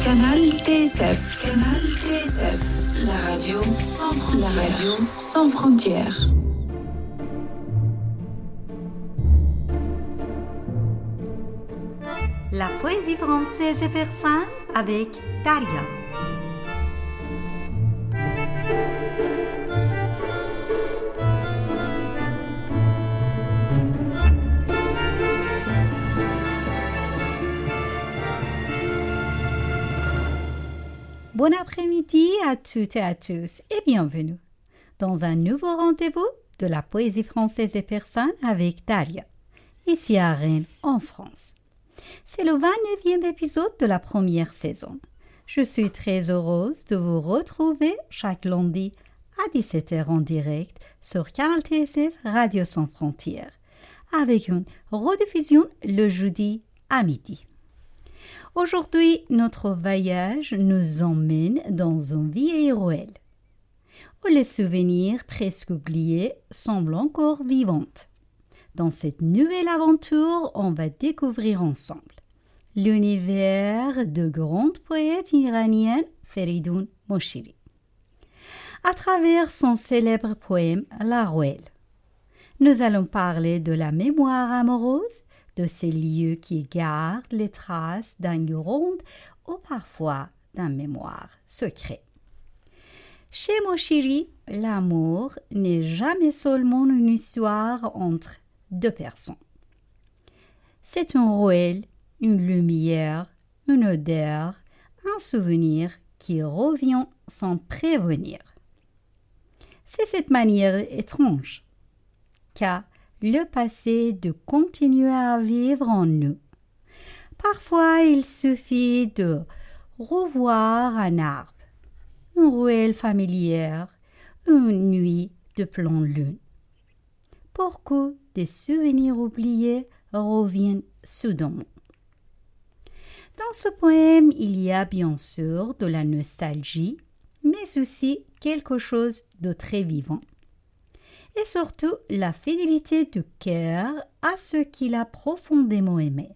Canal TSF. Canal TSF. La radio sans frontières. La poésie française et persane avec Daria. Bon après-midi à toutes et à tous et bienvenue dans un nouveau rendez-vous de la poésie française et persane avec Daria, ici à Rennes, en France. C'est le 29e épisode de la première saison. Je suis très heureuse de vous retrouver chaque lundi à 17h en direct sur Canal TSF Radio Sans Frontières, avec une rediffusion le jeudi à midi. Aujourd'hui, notre voyage nous emmène dans un vieil ruelle, où les souvenirs presque oubliés semblent encore vivantes. Dans cette nouvelle aventure, on va découvrir ensemble l'univers de grande poète iranienne Feridoun Moshiri. À travers son célèbre poème La Ruelle, nous allons parler de la mémoire amoureuse, de ces lieux qui gardent les traces d'un ronde ou parfois d'un mémoire secret. Chez Moshiri, l'amour n'est jamais seulement une histoire entre deux personnes. C'est un ruelle, une lumière, une odeur, un souvenir qui revient sans prévenir. C'est cette manière étrange qu'a le passé de continuer à vivre en nous. Parfois, il suffit de revoir un arbre, une ruelle familière, une nuit de pleine lune, pour que des souvenirs oubliés reviennent soudainement. Dans ce poème, il y a bien sûr de la nostalgie, mais aussi quelque chose de très vivant. Et surtout la fidélité du cœur à ce qu'il a profondément aimé.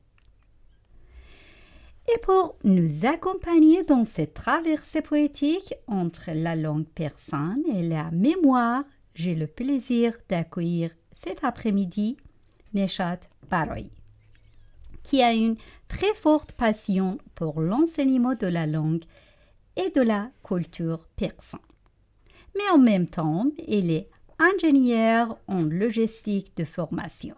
Et pour nous accompagner dans cette traversée poétique entre la langue persane et la mémoire, j'ai le plaisir d'accueillir cet après-midi Neshat Baroy, qui a une très forte passion pour l'enseignement de la langue et de la culture persane. Mais en même temps, elle est ingénieure en logistique de formation.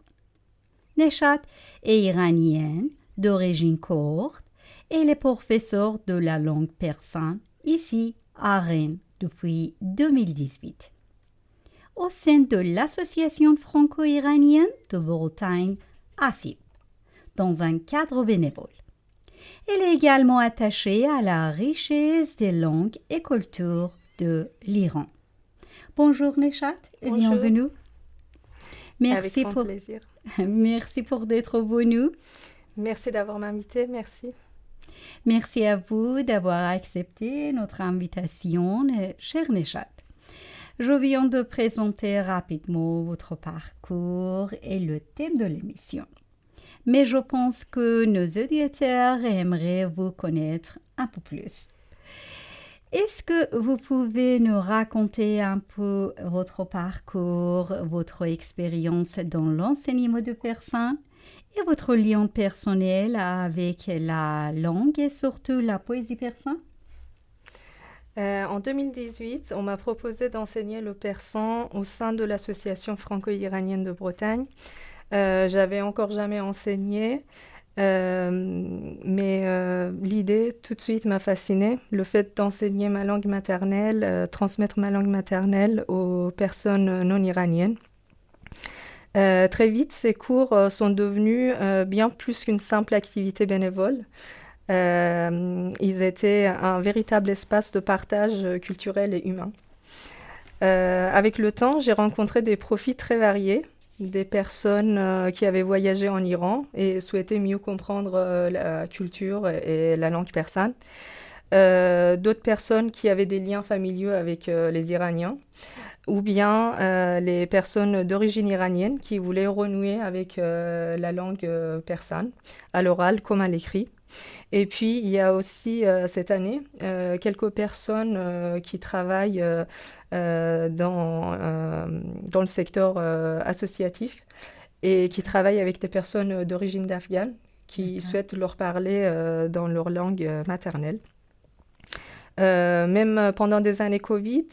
Neshat est iranienne d'origine courte et elle est professeure de la langue persane ici à Rennes depuis 2018. Au sein de l'Association franco-iranienne de Bretagne, AFIB, dans un cadre bénévole. Elle est également attachée à la richesse des langues et cultures de l'Iran. Bonjour Neshat et Bonjour. bienvenue. Avec grand plaisir. Merci pour d'être venu. Merci d'avoir m'invité, merci. Merci à vous d'avoir accepté notre invitation, cher Neshat. Je viens de présenter rapidement votre parcours et le thème de l'émission. Mais je pense que nos auditeurs aimeraient vous connaître un peu plus. Est-ce que vous pouvez nous raconter un peu votre parcours, votre expérience dans l'enseignement de persane et votre lien personnel avec la langue et surtout la poésie persane? En 2018, on m'a proposé d'enseigner le persan au sein de l'Association franco-iranienne de Bretagne. J'avais encore jamais enseigné, mais l'idée tout de suite m'a fascinée. Le fait d'enseigner ma langue maternelle, transmettre ma langue maternelle aux personnes non iraniennes. Très vite, ces cours sont devenus bien plus qu'une simple activité bénévole. Ils étaient un véritable espace de partage culturel et humain. Avec le temps, j'ai rencontré des profils très variés, des personnes qui avaient voyagé en Iran et souhaitaient mieux comprendre la culture et la langue persane. D'autres personnes qui avaient des liens familiaux avec les Iraniens, ou bien les personnes d'origine iranienne qui voulaient renouer avec la langue persane, à l'oral comme à l'écrit. Et puis, il y a aussi cette année quelques personnes qui travaillent dans le secteur associatif et qui travaillent avec des personnes d'origine d'Afghan qui souhaitent leur parler dans leur langue maternelle. Même pendant des années Covid,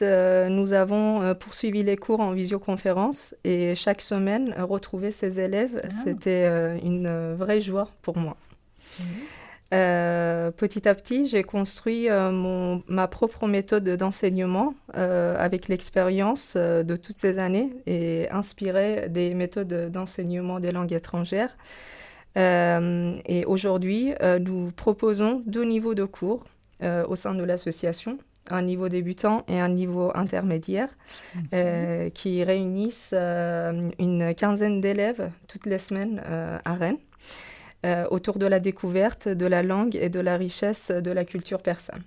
nous avons poursuivi les cours en visioconférence et chaque semaine, retrouver ces élèves, c'était une vraie joie pour moi. Petit à petit, j'ai construit ma propre méthode d'enseignement avec l'expérience de toutes ces années et inspiré des méthodes d'enseignement des langues étrangères. Et aujourd'hui, nous proposons 2 niveaux de cours au sein de l'association, un niveau débutant et un niveau intermédiaire, qui réunissent une quinzaine d'élèves toutes les semaines à Rennes, autour de la découverte de la langue et de la richesse de la culture persane.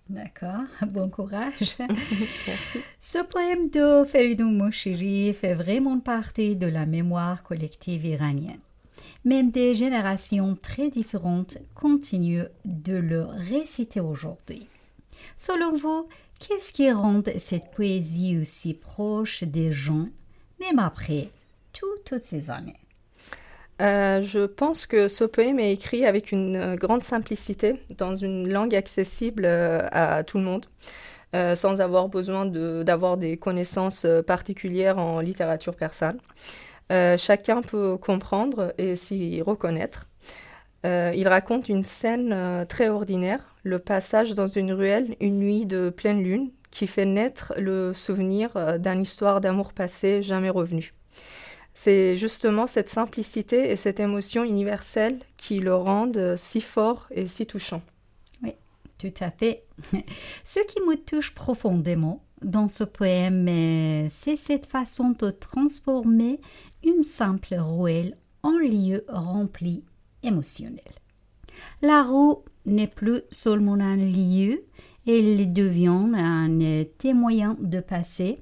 D'accord, bon courage. Merci. Ce poème de Feridoun Moshiri fait vraiment partie de la mémoire collective iranienne. Même des générations très différentes continuent de le réciter aujourd'hui. Selon vous, qu'est-ce qui rend cette poésie aussi proche des gens, même après toutes ces années? Je pense que ce poème est écrit avec une grande simplicité, dans une langue accessible à tout le monde, sans avoir besoin d'avoir des connaissances particulières en littérature persane. Chacun peut comprendre et s'y reconnaître. Il raconte une scène très ordinaire, le passage dans une ruelle une nuit de pleine lune, qui fait naître le souvenir d'une histoire d'amour passé jamais revenu. C'est justement cette simplicité et cette émotion universelle qui le rendent si fort et si touchant. Oui, tout à fait. Ce qui me touche profondément dans ce poème, c'est cette façon de transformer une simple ruelle en lieu rempli émotionnel. La rue n'est plus seulement un lieu, elle devient un témoin de passé.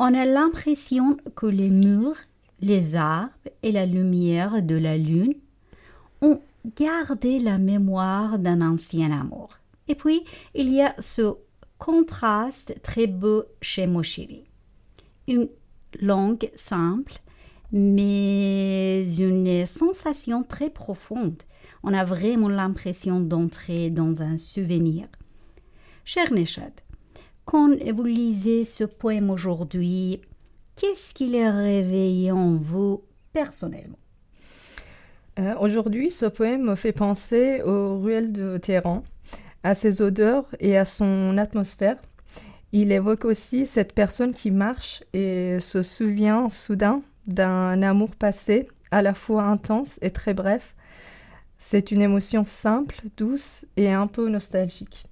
On a l'impression que les murs, les arbres et la lumière de la lune ont gardé la mémoire d'un ancien amour. Et puis, il y a ce contraste très beau chez Moshiri. Une langue simple, mais une sensation très profonde. On a vraiment l'impression d'entrer dans un souvenir. Cher Nechad, quand vous lisez ce poème aujourd'hui, qu'est-ce qu'il a réveillé en vous personnellement? Aujourd'hui, ce poème me fait penser aux ruelles de Téhéran, à ses odeurs et à son atmosphère. Il évoque aussi cette personne qui marche et se souvient soudain d'un amour passé, à la fois intense et très bref. C'est une émotion simple, douce et un peu nostalgique.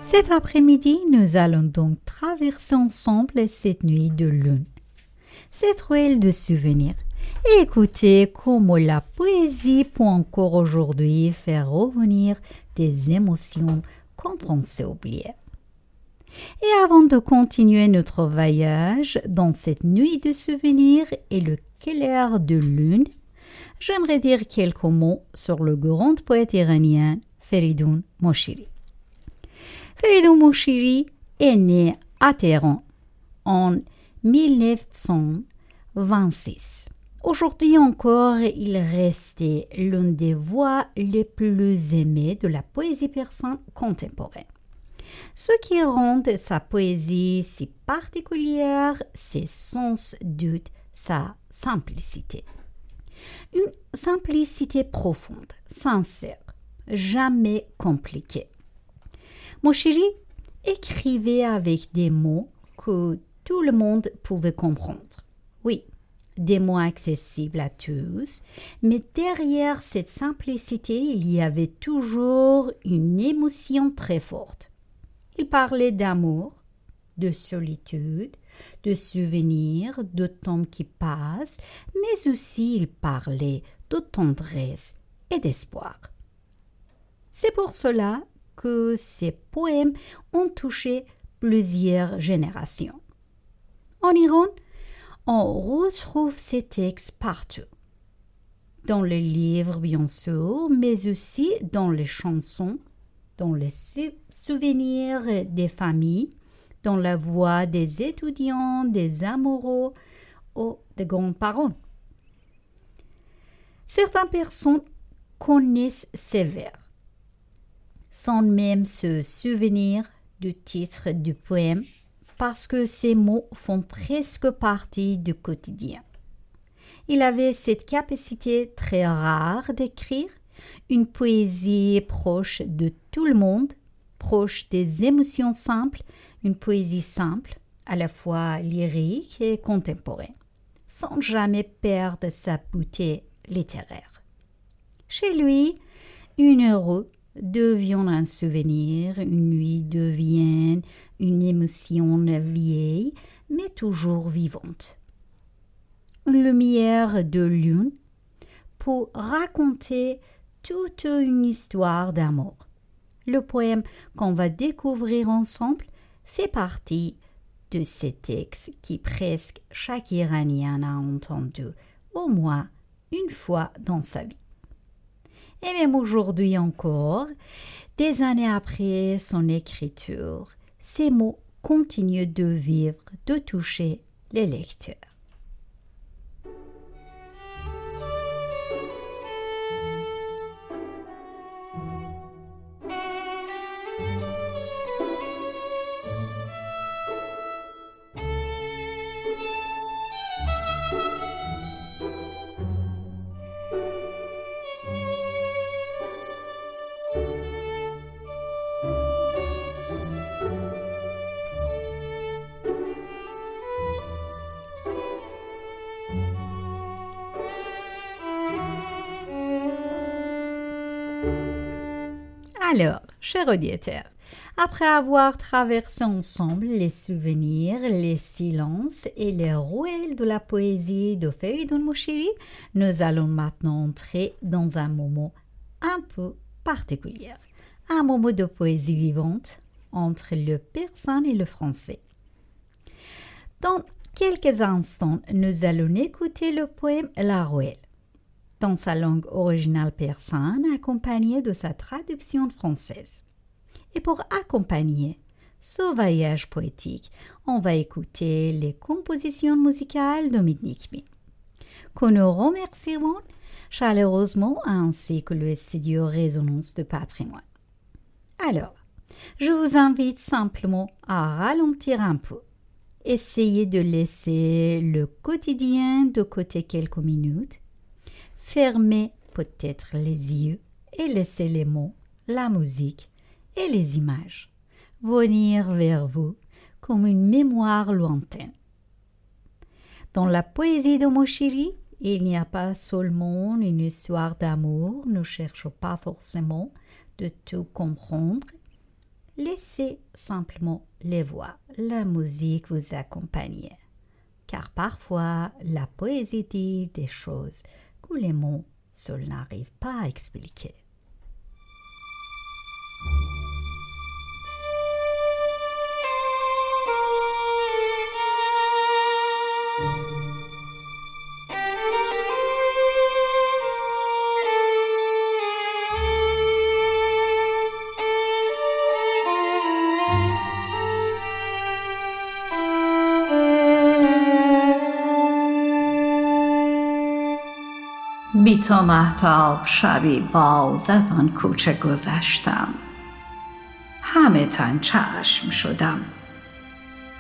Cet après-midi, nous allons donc traverser ensemble cette nuit de lune, cette ruelle de souvenirs, et écouter comment la poésie peut encore aujourd'hui faire revenir des émotions qu'on pensait oublier. Et avant de continuer notre voyage dans cette nuit de souvenirs et le clair de lune, j'aimerais dire quelques mots sur le grand poète iranien Feridoun Moshiri. Feridoun Moshiri est né à Téhéran en 1926. Aujourd'hui encore, il restait l'une des voix les plus aimées de la poésie persane contemporaine. Ce qui rend sa poésie si particulière, c'est sans doute sa simplicité. Une simplicité profonde, sincère, jamais compliquée. Moshiri écrivait avec des mots que tout le monde pouvait comprendre. Oui, des mots accessibles à tous, mais derrière cette simplicité, il y avait toujours une émotion très forte. Il parlait d'amour, de solitude, de souvenirs, de temps qui passe, mais aussi il parlait de tendresse et d'espoir. C'est pour cela que ces poèmes ont touché plusieurs générations. En Iran, on retrouve ces textes partout. Dans les livres, bien sûr, mais aussi dans les chansons, dans les souvenirs des familles, dans la voix des étudiants, des amoureux ou des grands-parents. Certaines personnes connaissent ces vers, sans même se souvenir du titre du poème, parce que ces mots font presque partie du quotidien. Il avait cette capacité très rare d'écrire une poésie proche de tout le monde, proche des émotions simples, une poésie simple, à la fois lyrique et contemporaine, sans jamais perdre sa beauté littéraire. Chez lui, une heure devient un souvenir, une nuit devient une émotion vieille, mais toujours vivante. Une lumière de lune pour raconter toute une histoire d'amour. Le poème qu'on va découvrir ensemble fait partie de ces textes qui presque chaque Iranien a entendu au moins une fois dans sa vie. Et même aujourd'hui encore, des années après son écriture, ces mots continuent de vivre, de toucher les lecteurs. Alors, chers auditeurs, après avoir traversé ensemble les souvenirs, les silences et les ruelles de la poésie de Feridoun Moshiri, nous allons maintenant entrer dans un moment un peu particulier, un moment de poésie vivante entre le persan et le français. Dans quelques instants, nous allons écouter le poème La Ruelle, dans sa langue originale persane, accompagnée de sa traduction française. Et pour accompagner ce voyage poétique, on va écouter les compositions musicales de Midnikmi, que nous remercions chaleureusement ainsi que le studio Résonance de Patrimoine. Alors, je vous invite simplement à ralentir un peu. Essayez de laisser le quotidien de côté quelques minutes. Fermez peut-être les yeux et laissez les mots, la musique et les images venir vers vous comme une mémoire lointaine. Dans la poésie de Moshiri, il n'y a pas seulement une histoire d'amour, ne cherchez pas forcément de tout comprendre. Laissez simplement les voix, la musique vous accompagner. Car parfois, la poésie dit des choses que les mots seuls n'arrivent pas à expliquer. بی تو مهتاب شبی باز از آن کوچه گذشتم، همه تن چشم شدم،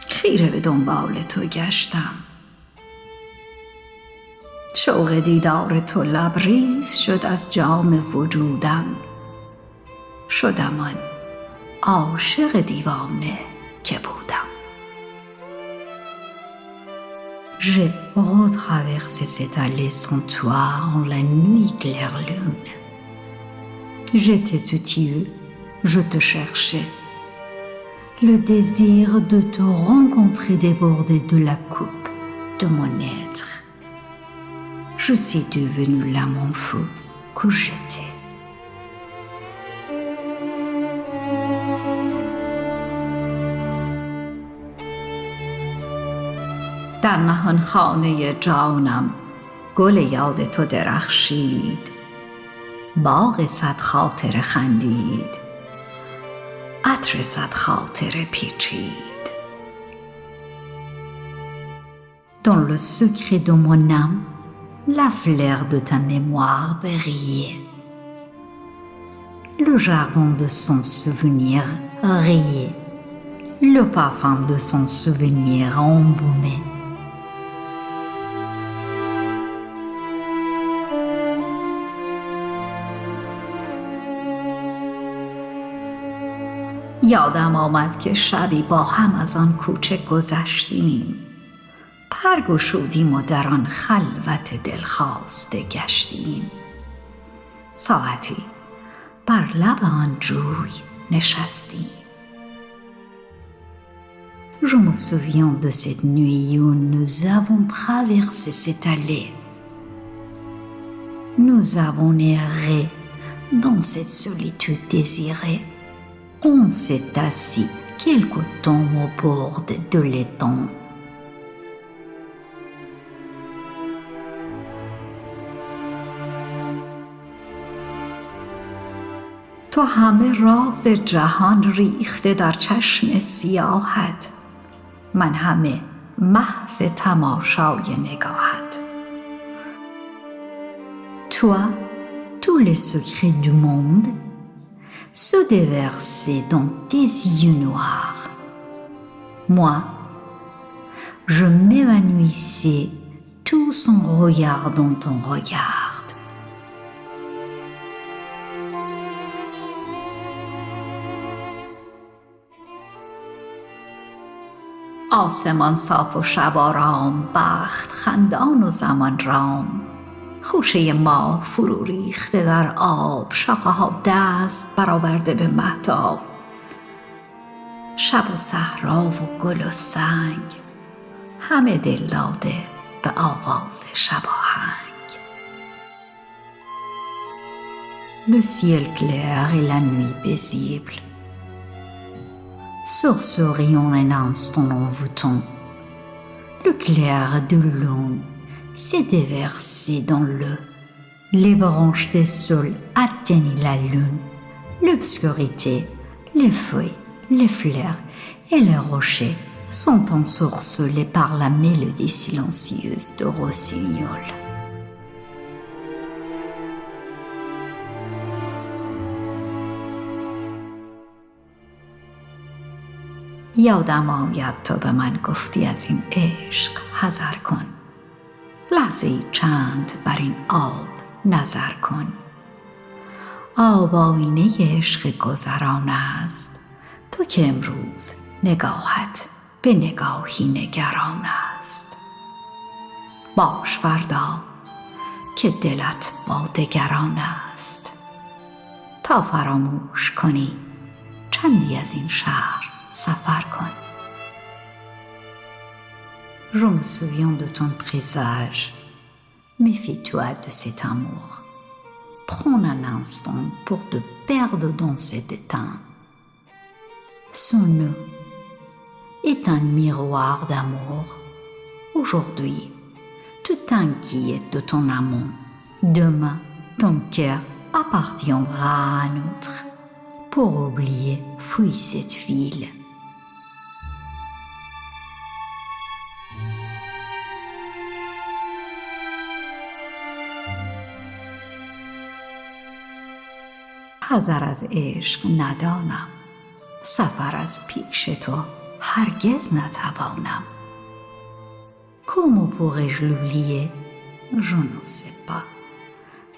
خیره به دنبال تو گشتم. شوق دیدار تو لبریز شد از جام وجودم، شدم آن عاشق دیوانه که بودم. J'ai retraversé cette allée sans toi en la nuit claire lune. J'étais tout yeux, je te cherchais. Le désir de te rencontrer débordait de la coupe de mon être. Je suis devenu l'amant fou que j'étais. در نهان خانه جانم گل یاد تو درخشید، باغ صد خاطره خندید، عطر صد خاطره پیچید. Dans le secret de mon âme, la fleur de ta mémoire brillait. Le jardin de son souvenir riait, le parfum de son souvenir embaumait. یادم آمد که شبی با هم از آن کوچه گذشتیم، پر گشودیم و در آن خلوت دلخواسته گشتیم. ساعتی بر لب آن جوی نشستیم. Je me souviens de cette nuit où nous avons traversé cette allée. Nous avons erré dans cette solitude désirée. On s'est assis quelque temps au bord de l'étang. تو همه راز جهان ریخته در چشم سیاهت، من همه محو تماشای نگاهت. Toi, tous les secrets du monde se déversaient dans tes yeux noirs. Moi, je m'évanouissais tous en regardant ton regard. آسمان صاف و شب آرام، بخت خندان و زمان رام، خوشه ماه فرو ریخته در آب، شاخه ها دست برآورده به مهتاب، شب و صحرا و گل و سنگ، همه دل داده به آواز شباهنگ. Le ciel clair et la nuit paisible. Sur ce rayon un instant envoûtant, le clair de lune s'est déversé dans l'eau. Les branches des saules atteignent la lune. L'obscurité, les feuilles, les fleurs et les rochers sont ensorcelés par la mélodie silencieuse de rossignol. یادم آید تو به من گفتی از این عشق حذر کن، لحظه ای چند بر این آب نظر کن. آب آینه عشق گذران است، تو که امروز نگاهت به نگاهی نگران است. باش فردا که دلت با دگران است، تا فراموش کنی چندی از این شهر سفر کن. Je me souviens de ton présage. Méfie-toi de cet amour. Prends un instant pour te perdre dans cet étang. Son nom est un miroir d'amour. Aujourd'hui, tu t'inquiètes de ton amant. Demain, ton cœur appartiendra à un autre. Pour oublier, fuis cette ville. حذر از عشق ندانم، سفر از پیش تو هرگز نتوانم. Comment pourrais-je l'oublier? Je ne sais pas.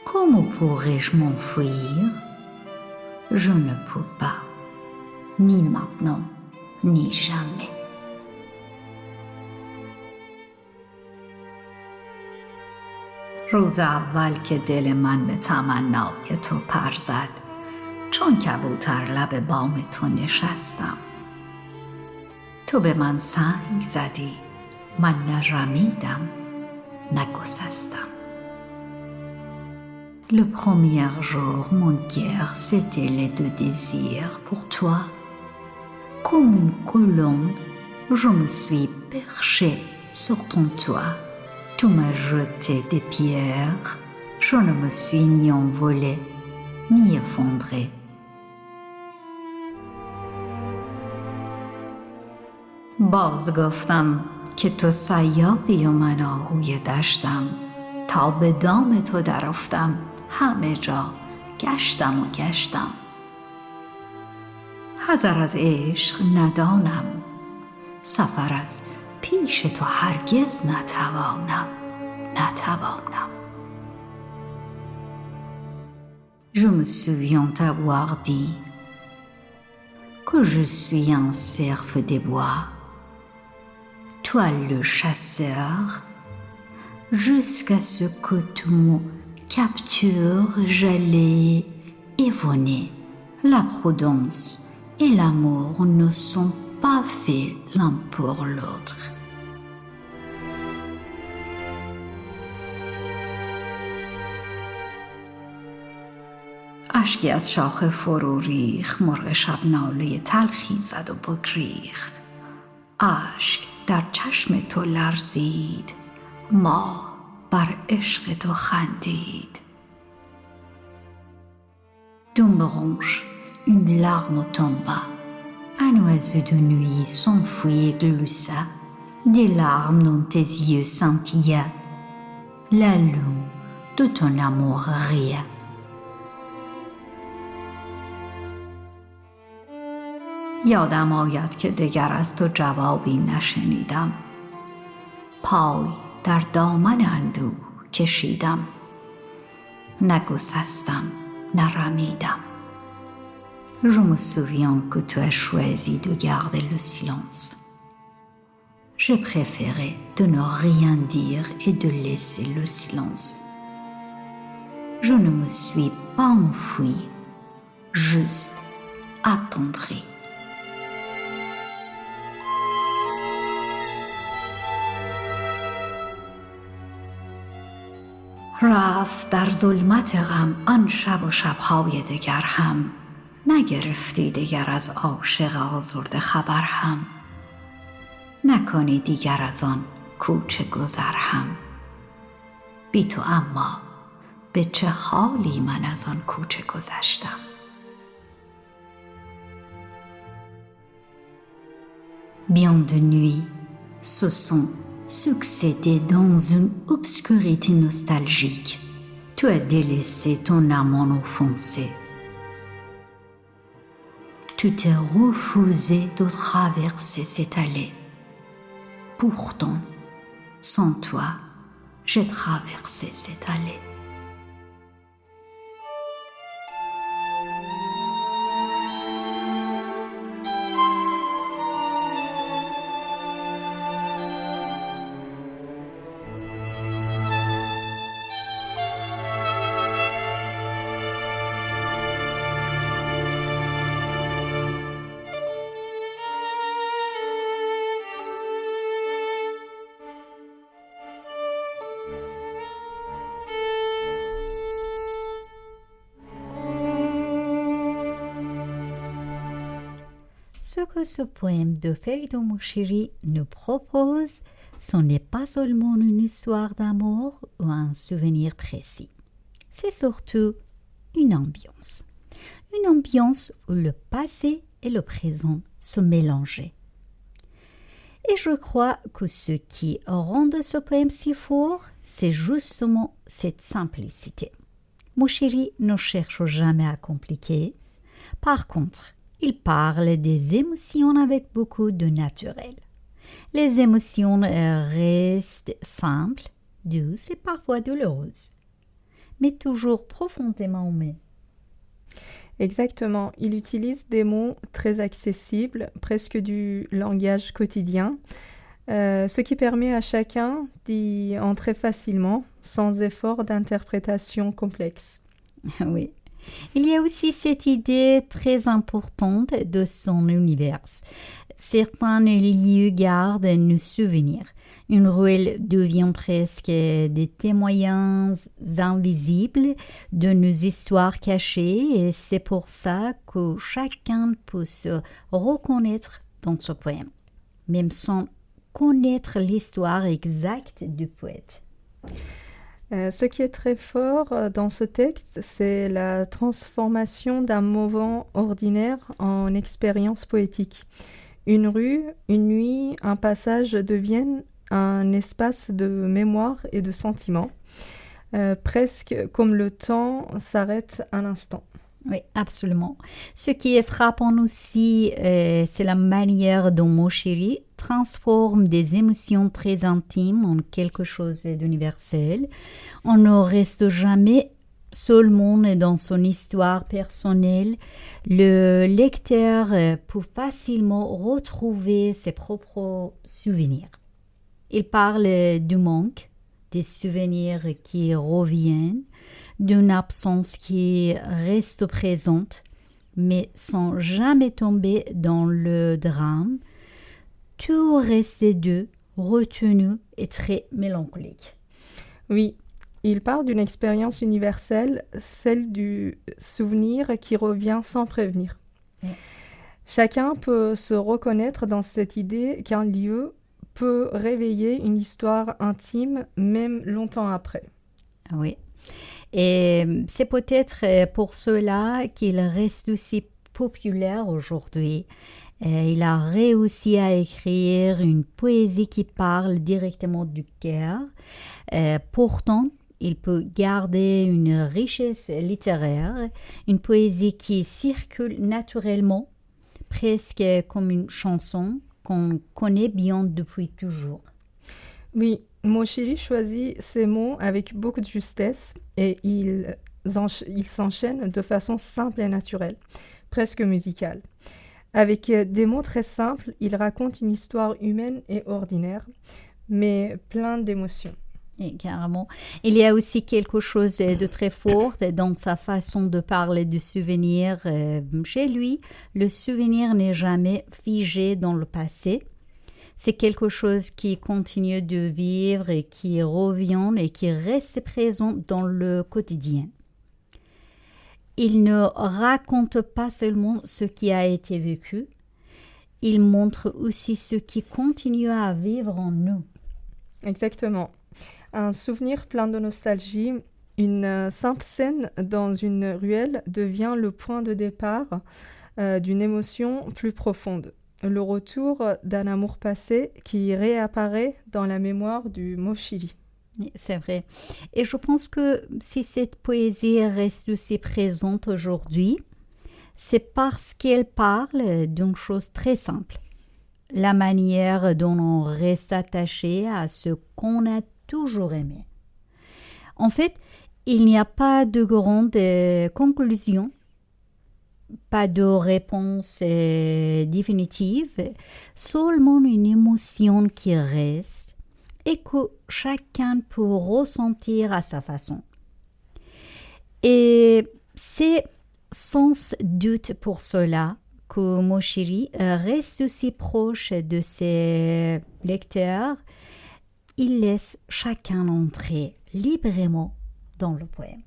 Comment pourrais-je m'enfuir? Je ne peux pas. Ni maintenant, ni jamais. روز اول که دل من به تمنای تو پر زد، چون کبوتر لب بام تو نشستم. تو به من سنگ زدی، من نه رمیدم نه گسستم. Le premier jour, mon cœur, c'était les deux désirs pour toi. Comme une colombe, je me suis perchée sur ton toit. Tu m'as jeté des pierres, je ne me suis ni envolée ni effondrée. باز گفتم که تو صیادی و من آهوی دشتم. تا به دام تو درفتم، همه جا گشتم و گشتم. حذر از عشق ندانم، سفر از پیش تو هرگز نتوانم. Je me souviens t'avoir dit que je suis un cerf des bois, toi le chasseur, jusqu'à ce que tu me captures, j'allais et venais. La prudence et l'amour ne sont pas faits l'un pour l'autre. اشکی از شاخه فرو ریخت، مرغ شب ناله تلخی زد و بگریخت. اشک در چشم تو لرزید، ماه بر عشق تو خندید. D'un branche, une larme tomba, un oiseau de nuit s'enfuit et gloussa, des larmes dans tes yeux scintillaient, la lune de ton amour riait. یادم آید که دگر از تو جوابی نشنیدم. پای در دامن اندوه کشیدم، نگسستم نرمیدم. Je me souviens que tu as choisi de garder le silence. J'ai préféré de ne rien dire et de laisser le silence. Je ne me suis pas enfuie, juste attendrie. رفت در ظلمت غم آن شب و شب‌های دگر هم، نگرفتی دگر از عاشق آزرده خبر هم، نکنی دیگر از آن کوچه گذر هم. بی تو اما به چه حالی من از آن کوچه گذشتم. Bien de nuit se sont succédés dans une obscurité nostalgique. Tu as délaissé ton amant offensé. Tu t'es refusé de traverser cette allée. Pourtant, sans toi, j'ai traversé cette allée. Ce que ce poème de Feridun Moshiri nous propose, ce n'est pas seulement une histoire d'amour ou un souvenir précis. C'est surtout une ambiance. Une ambiance où le passé et le présent se mélangeaient. Et je crois que ce qui rend ce poème si fort, c'est justement cette simplicité. Moshiri ne cherche jamais à compliquer. Par contre, il parle des émotions avec beaucoup de naturel. Les émotions restent simples, douces et parfois douloureuses, mais toujours profondément humaines. Exactement, il utilise des mots très accessibles, presque du langage quotidien, ce qui permet à chacun d'y entrer facilement, sans effort d'interprétation complexe. Oui. Il y a aussi cette idée très importante de son univers. Certains lieux gardent nos souvenirs. Une ruelle devient presque des témoignages invisibles de nos histoires cachées et c'est pour ça que chacun peut se reconnaître dans ce poème, même sans connaître l'histoire exacte du poète. Ce qui est très fort dans ce texte, c'est la transformation d'un moment ordinaire en expérience poétique. Une rue, une nuit, un passage deviennent un espace de mémoire et de sentiments, presque comme le temps s'arrête un instant. Oui, absolument. Ce qui est frappant aussi, c'est la manière dont Moshiri transforme des émotions très intimes en quelque chose d'universel. On ne reste jamais seulement dans son histoire personnelle. Le lecteur peut facilement retrouver ses propres souvenirs. Il parle du manque, des souvenirs qui reviennent, d'une absence qui reste présente, mais sans jamais tomber dans le drame. Tout reste doux, retenu et très mélancolique. Oui, il parle d'une expérience universelle, celle du souvenir qui revient sans prévenir. Oui. Chacun peut se reconnaître dans cette idée qu'un lieu peut réveiller une histoire intime, même longtemps après. Oui. Et c'est peut-être pour cela qu'il reste aussi populaire aujourd'hui. Il a réussi à écrire une poésie qui parle directement du cœur. Pourtant, il peut garder une richesse littéraire, une poésie qui circule naturellement, presque comme une chanson qu'on connaît bien depuis toujours. Oui, Moshiri choisit ses mots avec beaucoup de justesse et il s'enchaîne de façon simple et naturelle, presque musicale. Avec des mots très simples, il raconte une histoire humaine et ordinaire, mais plein d'émotions. Et carrément. Il y a aussi quelque chose de très fort dans sa façon de parler du souvenir. Chez lui, le souvenir n'est jamais figé dans le passé. C'est quelque chose qui continue de vivre et qui revient et qui reste présent dans le quotidien. Il ne raconte pas seulement ce qui a été vécu, il montre aussi ce qui continue à vivre en nous. Exactement. Un souvenir plein de nostalgie, une simple scène dans une ruelle devient le point de départ d'une émotion plus profonde. Le retour d'un amour passé qui réapparaît dans la mémoire du Moshiri. C'est vrai. Et je pense que si cette poésie reste aussi présente aujourd'hui, c'est parce qu'elle parle d'une chose très simple. La manière dont on reste attaché à ce qu'on a toujours aimé. En fait, il n'y a pas de grande conclusion, pas de réponse définitive, seulement une émotion qui reste et que chacun peut ressentir à sa façon. Et c'est sans doute pour cela que Moshiri reste aussi proche de ses lecteurs. Il laisse chacun entrer librement dans le poème.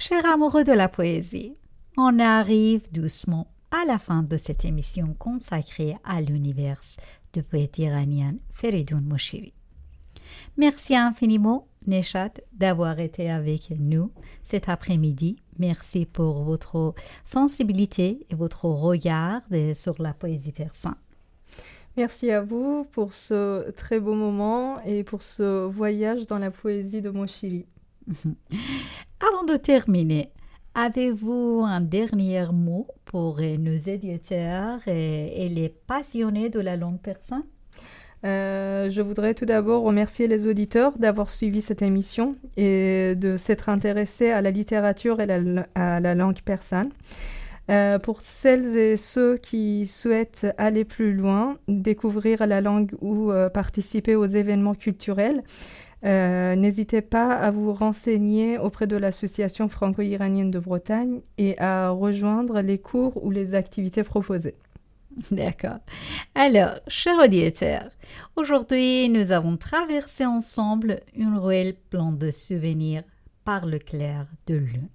Chers amoureux de la poésie, on arrive doucement à la fin de cette émission consacrée à l'univers du poète iranien Feridoun Moshiri. Merci infiniment, Neshat, d'avoir été avec nous cet après-midi. Merci pour votre sensibilité et votre regard sur la poésie persane. Merci à vous pour ce très beau moment et pour ce voyage dans la poésie de Moshiri. Avant de terminer, avez-vous un dernier mot pour nos éditeurs et les passionnés de la langue persane? Je voudrais tout d'abord remercier les auditeurs d'avoir suivi cette émission et de s'être intéressés à la littérature et à la langue persane. Pour celles et ceux qui souhaitent aller plus loin, découvrir la langue ou participer aux événements culturels, n'hésitez pas à vous renseigner auprès de l'Association franco-iranienne de Bretagne et à rejoindre les cours ou les activités proposées. D'accord. Alors, chers auditeurs, aujourd'hui, nous avons traversé ensemble une ruelle pleine de souvenirs par le clair de lune.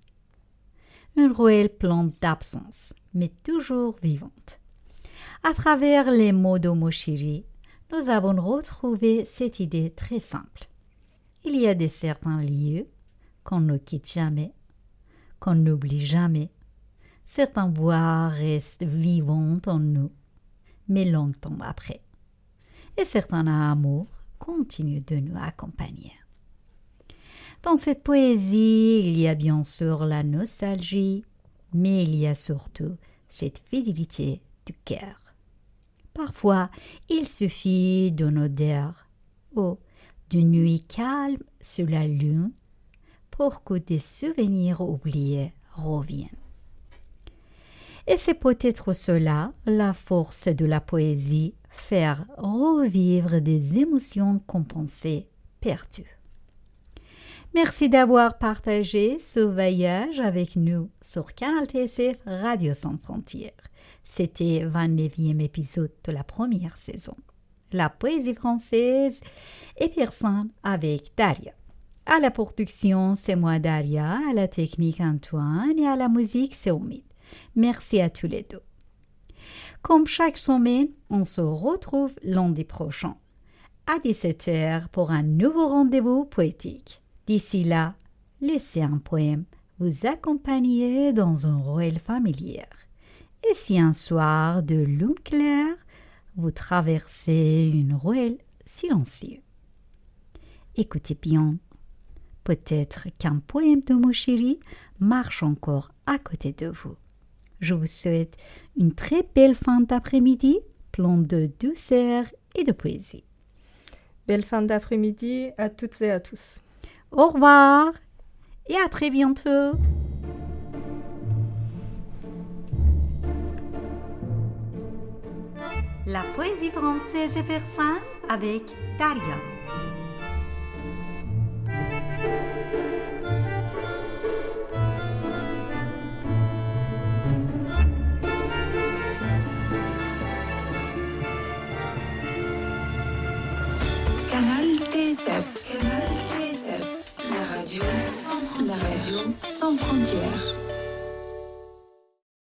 Une ruelle pleine d'absence, mais toujours vivante. À travers les mots de Moshiri, nous avons retrouvé cette idée très simple. Il y a certains lieux qu'on ne quitte jamais, qu'on n'oublie jamais. Certaines voix restent vivantes en nous, mais longtemps après. Et certains amours continuent de nous accompagner. Dans cette poésie, il y a bien sûr la nostalgie, mais il y a surtout cette fidélité du cœur. Parfois, il suffit d'une odeur ou d'une nuit calme sous la lune pour que des souvenirs oubliés reviennent. Et c'est peut-être cela, la force de la poésie, faire revivre des émotions compensées, perdues. Merci d'avoir partagé ce voyage avec nous sur Canal TSF Radio Sans Frontières. C'était le 29e épisode de la première saison. La poésie française et persane avec Daria. À la production, c'est moi Daria, à la technique Antoine et à la musique, c'est Omid. Merci à tous les deux. Comme chaque semaine, on se retrouve lundi prochain à 17h pour un nouveau rendez-vous poétique. D'ici là, laissez un poème vous accompagner dans une ruelle familière. Et si un soir de lune claire, vous traversez une ruelle silencieuse. Écoutez bien, peut-être qu'un poème de Moshiri marche encore à côté de vous. Je vous souhaite une très belle fin d'après-midi, pleine de douceur et de poésie. Belle fin d'après-midi à toutes et à tous. Au revoir et à très bientôt. La poésie française et persane avec Daria. Canal TSF. Canal TSF. La radio sans frontières.